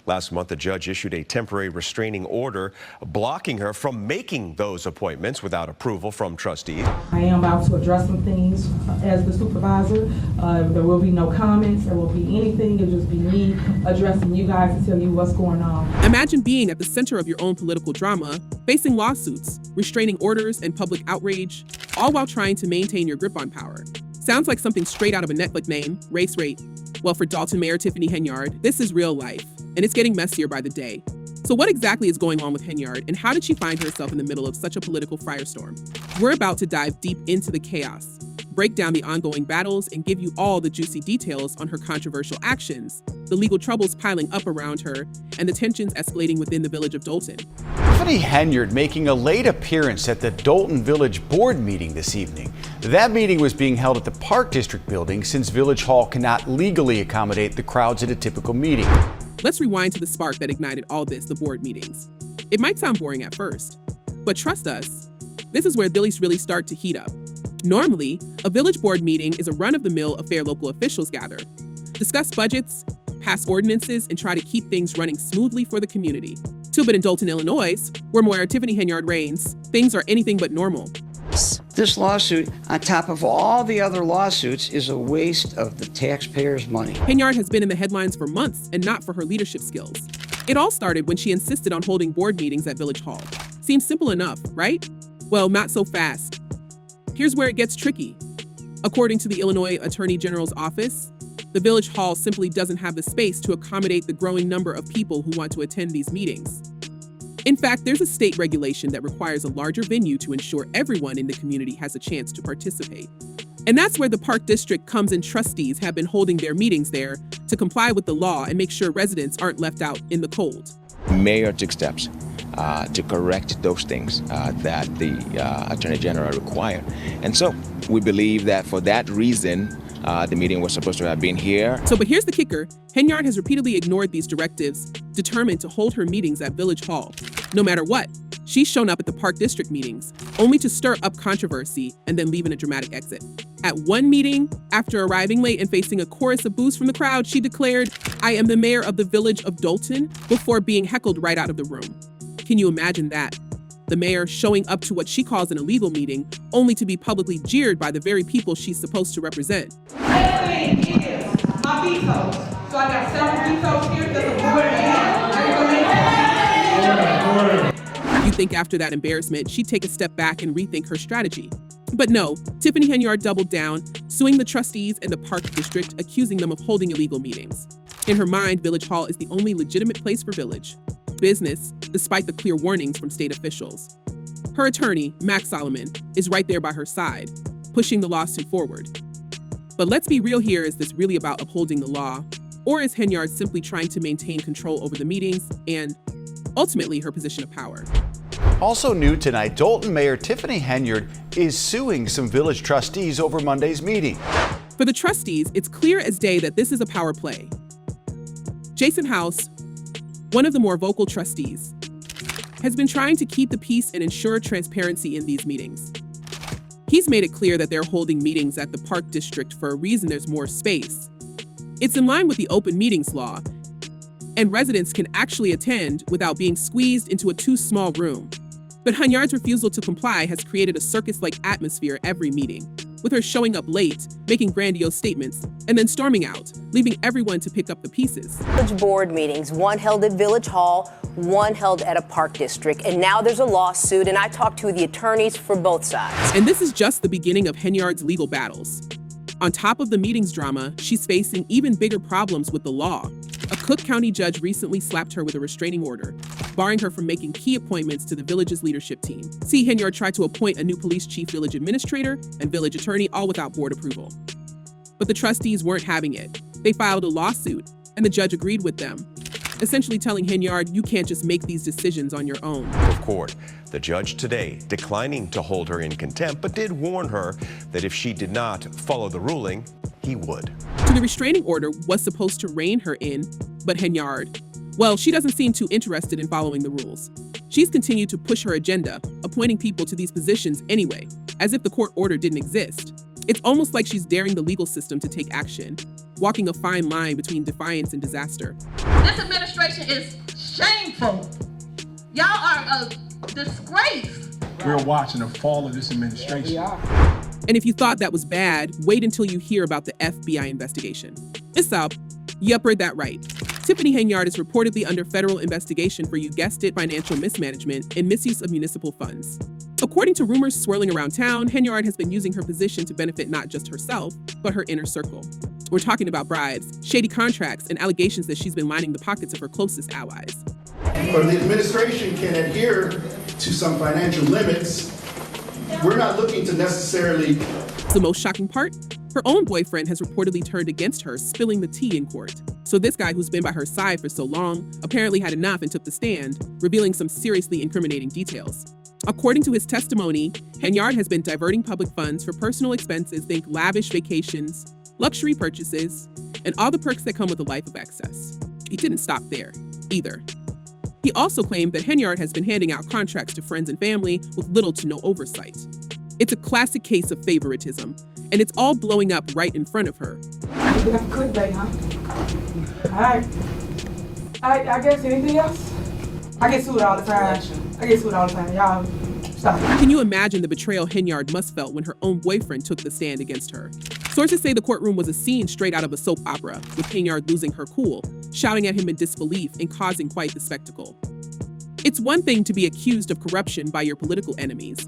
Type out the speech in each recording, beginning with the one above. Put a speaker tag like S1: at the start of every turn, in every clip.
S1: Last month, the judge issued a temporary restraining order blocking her from making those appointments without approval from trustees.
S2: I am about to address some things as the supervisor. There will be no comments, there won't be anything. It'll just be me addressing you guys to tell you what's going on.
S3: Imagine being at the center of your own political drama, facing lawsuits, restraining orders, and public outrage, all while trying to maintain your grip on power. Sounds like something straight out of a Netflix name, Race Rate. Well, for Dolton Mayor Tiffany Henyard, this is real life, and it's getting messier by the day. So what exactly is going on with Henyard, and how did she find herself in the middle of such a political firestorm? We're about to dive deep into the chaos, break down the ongoing battles, and give you all the juicy details on her controversial actions, the legal troubles piling up around her, and the tensions escalating within the village of Dolton.
S4: Tiffany Henyard making a late appearance at the Dolton Village Board meeting this evening. That meeting was being held at the Park District building since Village Hall cannot legally accommodate the crowds at a typical meeting.
S3: Let's rewind to the spark that ignited all this, the board meetings. It might sound boring at first, but trust us, this is where things really start to heat up. Normally, a village board meeting is a run-of-the-mill affair local officials gather, discuss budgets, pass ordinances, and try to keep things running smoothly for the community. But in Dolton, Illinois, where Mayor Tiffany Henyard reigns, things are anything but normal.
S5: This lawsuit, on top of all the other lawsuits, is a waste of the taxpayers' money.
S3: Henyard has been in the headlines for months, and not for her leadership skills. It all started when she insisted on holding board meetings at Village Hall. Seems simple enough, right? Well, not so fast. Here's where it gets tricky. According to the Illinois Attorney General's office, the Village Hall simply doesn't have the space to accommodate the growing number of people who want to attend these meetings. In fact, there's a state regulation that requires a larger venue to ensure everyone in the community has a chance to participate. And that's where the Park District comes in. Trustees have been holding their meetings there to comply with the law and make sure residents aren't left out in the cold.
S6: Mayor took steps to correct those things that the Attorney General required. And so we believe that for that reason, the meeting was supposed to have been here.
S3: But here's the kicker. Henyard has repeatedly ignored these directives, determined to hold her meetings at Village Hall. No matter what, she's shown up at the Park District meetings, only to stir up controversy and then leave in a dramatic exit. At one meeting, after arriving late and facing a chorus of boos from the crowd, she declared, "I am the mayor of the village of Dolton," before being heckled right out of the room. Can you imagine that? The mayor showing up to what she calls an illegal meeting, only to be publicly jeered by the very people she's supposed to represent.
S2: Next thing is my vetoes. So I got several vetoes here that the board has.
S3: You think after that embarrassment, she'd take a step back and rethink her strategy. But no, Tiffany Henyard doubled down, suing the trustees and the Park District, accusing them of holding illegal meetings. In her mind, Village Hall is the only legitimate place for village business, despite the clear warnings from state officials. Her attorney, Max Solomon, is right there by her side, pushing the lawsuit forward. But let's be real here, is this really about upholding the law? Or is Henyard simply trying to maintain control over the meetings and, ultimately, her position of power?
S4: Also new tonight, Dolton Mayor Tiffany Henyard is suing some village trustees over Monday's meeting.
S3: For the trustees, it's clear as day that this is a power play. Jason House, one of the more vocal trustees, has been trying to keep the peace and ensure transparency in these meetings. He's made it clear that they're holding meetings at the Park District for a reason: there's more space. It's in line with the open meetings law, and residents can actually attend without being squeezed into a too small room. But Henyard's refusal to comply has created a circus-like atmosphere every meeting, with her showing up late, making grandiose statements, and then storming out, leaving everyone to pick up the pieces.
S7: Village board meetings, one held at Village Hall, one held at a Park District, and now there's a lawsuit, and I talked to the attorneys for both sides.
S3: And this is just the beginning of Henyard's legal battles. On top of the meetings drama, she's facing even bigger problems with the law. A Cook County judge recently slapped her with a restraining order, barring her from making key appointments to the village's leadership team. See, Henyard tried to appoint a new police chief, village administrator, and village attorney, all without board approval. But the trustees weren't having it. They filed a lawsuit, and the judge agreed with them, essentially telling Henyard, you can't just make these decisions on your own.
S1: Of court, the judge today declining to hold her in contempt, but did warn her that if she did not follow the ruling, he would.
S3: The restraining order was supposed to rein her in, but Henyard, well, she doesn't seem too interested in following the rules. She's continued to push her agenda, appointing people to these positions anyway, as if the court order didn't exist. It's almost like she's daring the legal system to take action. walking a fine line between defiance and disaster.
S8: This administration is shameful. Y'all are a disgrace.
S9: We're watching the fall of this administration.
S3: And if you thought that was bad, wait until you hear about the FBI investigation. It's up. Yup, heard that right. Tiffany Henyard is reportedly under federal investigation for, you guessed it, financial mismanagement and misuse of municipal funds. According to rumors swirling around town, Henyard has been using her position to benefit not just herself, but her inner circle. We're talking about bribes, shady contracts, and allegations that she's been lining the pockets of her closest allies.
S10: But the administration can adhere to some financial limits. We're not looking to necessarily...
S3: The most shocking part? Her own boyfriend has reportedly turned against her, spilling the tea in court. So this guy who's been by her side for so long apparently had enough and took the stand, revealing some seriously incriminating details. According to his testimony, Henyard has been diverting public funds for personal expenses, think lavish vacations, luxury purchases, and all the perks that come with a life of excess. He didn't stop there, either. He also claimed that Henyard has been handing out contracts to friends and family with little to no oversight. It's a classic case of favoritism, and it's all blowing up right in front of her.
S2: Clickbait, huh? All right. I guess anything else? I get sued all the time. Y'all, stop.
S3: Can you imagine the betrayal Henyard must felt when her own boyfriend took the stand against her? Sources say the courtroom was a scene straight out of a soap opera, with Henyard losing her cool, shouting at him in disbelief, and causing quite the spectacle. It's one thing to be accused of corruption by your political enemies,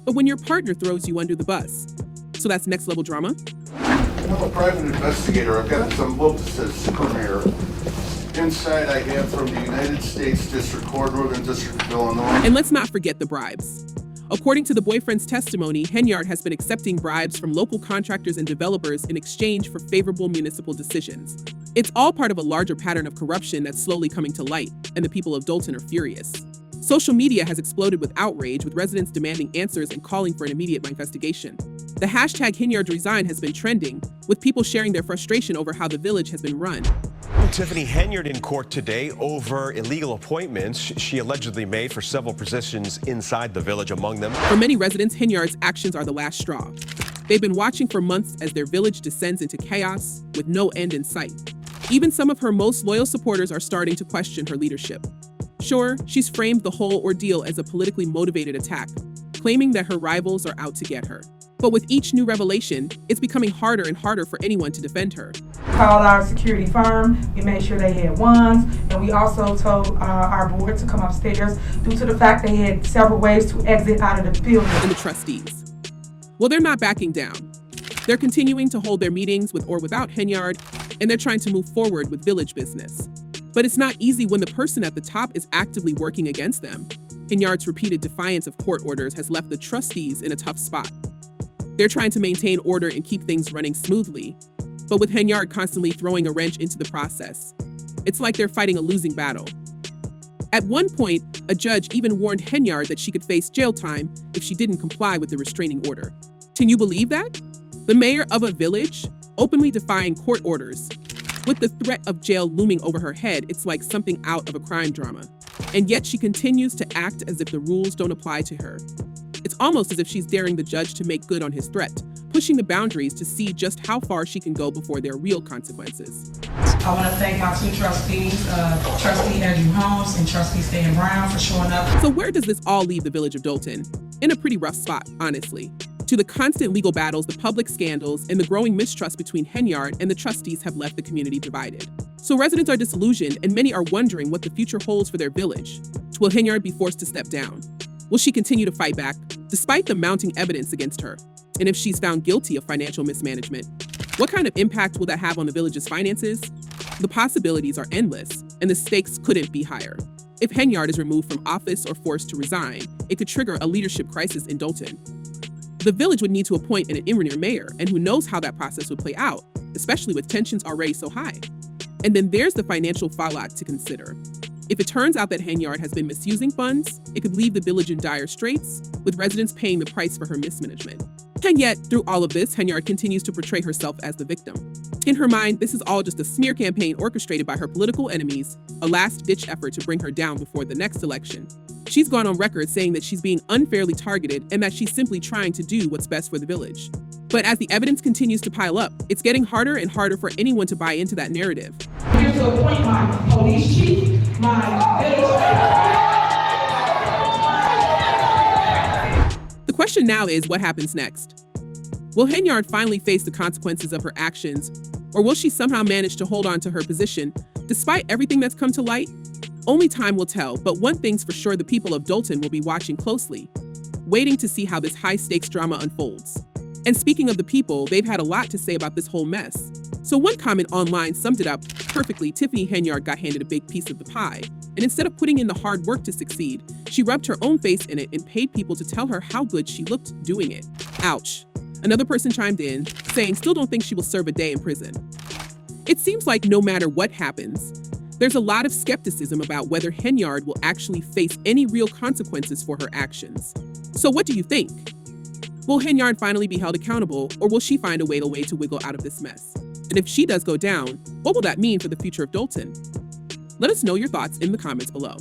S3: but when your partner throws you under the bus. So that's next level drama?
S10: I'm a private investigator. I've got some books that super here. Inside I have from the United States District Court, Roland District of Illinois.
S3: And let's not forget the bribes. According to the boyfriend's testimony, Henyard has been accepting bribes from local contractors and developers in exchange for favorable municipal decisions. It's all part of a larger pattern of corruption that's slowly coming to light, and the people of Dolton are furious. Social media has exploded with outrage, with residents demanding answers and calling for an immediate investigation. The hashtag Henyard Resign has been trending, with people sharing their frustration over how the village has been run.
S1: Tiffany Henyard in court today over illegal appointments she allegedly made for several positions inside the village, among them.
S3: For many residents, Henyard's actions are the last straw. They've been watching for months as their village descends into chaos with no end in sight. Even some of her most loyal supporters are starting to question her leadership. Sure, she's framed the whole ordeal as a politically motivated attack, claiming that her rivals are out to get her. But with each new revelation, it's becoming harder and harder for anyone to defend her.
S2: Called our security firm. We made sure they had wands, and we also told our board to come upstairs due to the fact they had several ways to exit out of the building.
S3: And the trustees. Well, they're not backing down. They're continuing to hold their meetings with or without Henyard, and they're trying to move forward with village business. But it's not easy when the person at the top is actively working against them. Henyard's repeated defiance of court orders has left the trustees in a tough spot. They're trying to maintain order and keep things running smoothly, but with Henyard constantly throwing a wrench into the process, it's like they're fighting a losing battle. At one point, a judge even warned Henyard that she could face jail time if she didn't comply with the restraining order. Can you believe that? The mayor of a village openly defying court orders. With the threat of jail looming over her head, it's like something out of a crime drama. And yet she continues to act as if the rules don't apply to her. It's almost as if she's daring the judge to make good on his threat, pushing the boundaries to see just how far she can go before there are real consequences.
S2: I want to thank my two trustees, Trustee Andrew Holmes and Trustee Stan Brown, for showing up.
S3: So where does this all leave the village of Dolton? In a pretty rough spot, honestly. To the constant legal battles, the public scandals, and the growing mistrust between Henyard and the trustees have left the community divided. So residents are disillusioned, and many are wondering what the future holds for their village. Will Henyard be forced to step down? Will she continue to fight back, despite the mounting evidence against her? And if she's found guilty of financial mismanagement, what kind of impact will that have on the village's finances? The possibilities are endless, and the stakes couldn't be higher. If Henyard is removed from office or forced to resign, it could trigger a leadership crisis in Dolton. The village would need to appoint an interim mayor, and who knows how that process would play out, especially with tensions already so high. And then there's the financial fallout to consider. If it turns out that Henyard has been misusing funds, it could leave the village in dire straits, with residents paying the price for her mismanagement. And yet, through all of this, Henyard continues to portray herself as the victim. In her mind, this is all just a smear campaign orchestrated by her political enemies, a last-ditch effort to bring her down before the next election. She's gone on record saying that she's being unfairly targeted and that she's simply trying to do what's best for the village. But as the evidence continues to pile up, it's getting harder and harder for anyone to buy into that narrative.
S2: Here to appoint my police chief, my
S3: The question now is, what happens next? Will Henyard finally face the consequences of her actions, or will she somehow manage to hold on to her position despite everything that's come to light? Only time will tell, but one thing's for sure, the people of Dolton will be watching closely, waiting to see how this high-stakes drama unfolds. And speaking of the people, they've had a lot to say about this whole mess. So one comment online summed it up perfectly. Tiffany Henyard got handed a big piece of the pie, and instead of putting in the hard work to succeed, she rubbed her own face in it and paid people to tell her how good she looked doing it. Ouch. Another person chimed in, saying still don't think she will serve a day in prison. It seems like no matter what happens, there's a lot of skepticism about whether Henyard will actually face any real consequences for her actions. So what do you think? Will Henyard finally be held accountable, or will she find a way to wiggle out of this mess? And if she does go down, what will that mean for the future of Dolton? Let us know your thoughts in the comments below.